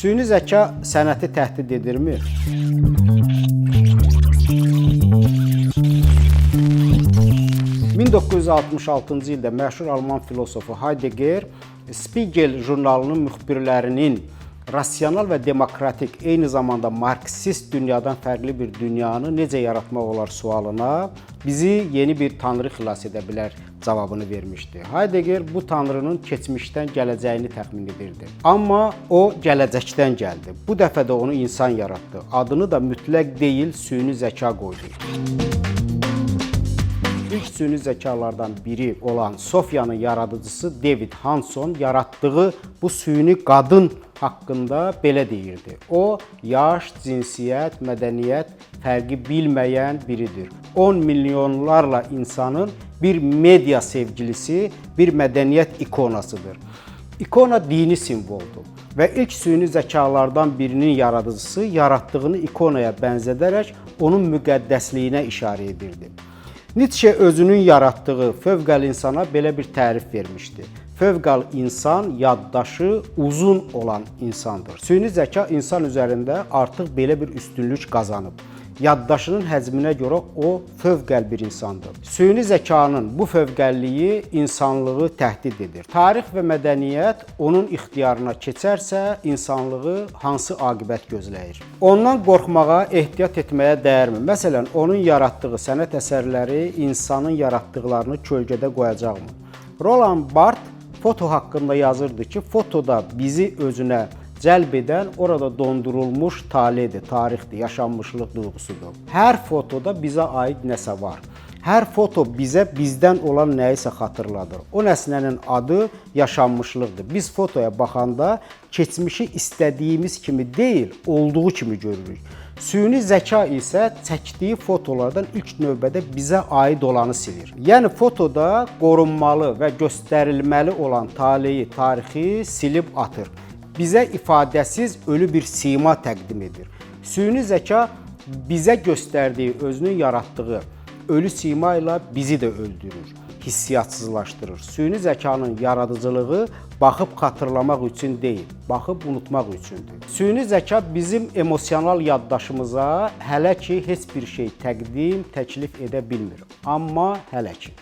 Süni zəka sənəti təhdid edirmi? ...1966-cı ildə məşhur Alman filosofu Heidegger Spiegel jurnalının müxbirlərinin rasional və demokratik, eyni zamanda marksist dünyadan fərqli bir dünyanı necə yaratmaq olar sualına bizi yeni bir tanrı xilas edə bilər cavabını vermişdi. Heidegger bu tanrının keçmişdən gələcəyini təxmin edirdi. Amma o gələcəkdən gəldi. Bu dəfə də onu insan yaratdı. Adını da mütləq deyil, süni zəka qoydu. İlk süni zəkalardan biri olan Sofiyanın yaradıcısı David Hanson yaratdığı bu süni qadın haqqında belə deyirdi. O, yaş, cinsiyyət, mədəniyyət fərqi bilməyən biridir. 10 milyonlarla insanın bir media sevgilisi, bir mədəniyyət ikonasıdır. İkona dini simvoldur və ilk süni zəkalardan birinin yaradıcısı yaratdığını ikonaya bənzədərək onun müqəddəsliyinə işarə edirdi. Nietzsche özünün yaratdığı fövqəl insana belə bir tərif vermişdi. Fövqəl insan yaddaşı uzun olan insandır. Süni zəka insan üzərində artıq belə bir üstünlük qazanıb. Yaddaşının həcminə görə o fövqəl bir insandır. Süni zəkanın bu fövqəlliyi insanlığı təhdid edir. Tarix və mədəniyyət onun ixtiyarına keçərsə, insanlığı hansı aqibət gözləyir? Ondan qorxmağa, ehtiyat etməyə dəyərmi? Məsələn, onun yaratdığı sənət əsərləri insanın yaratdıqlarını kölgədə qoyacaqmı? Roland Barthes foto haqqında yazırdı ki, fotoda bizi özünə cəlb edən orada dondurulmuş taledir, tarixdir, yaşanmışlıq duyğusudur. Hər fotoda bizə aid nəsə var. Hər foto bizə bizdən olan nəyisə xatırladır. O nəsnənin adı yaşanmışlıqdır. Biz fotoya baxanda keçmişi istədiyimiz kimi deyil, olduğu kimi görürük. Süni zəka isə çəkdiyi fotolardan ilk növbədə bizə aid olanı silir. Yəni fotoda qorunmalı və göstərilməli olan taleyi, tarixi silib atır. Bizə ifadəsiz ölü bir sima təqdim edir. Süni zəka bizə göstərdiyi, özünün yaratdığı ölü sima ilə bizi də öldürür, hissiyatsızlaşdırır. Süni zəkanın yaradıcılığı baxıb xatırlamaq üçün deyil, baxıb unutmaq üçündür. Süni zəka bizim emosional yaddaşımıza hələ ki heç bir şey təqdim, təklif edə bilmir. Amma hələ ki.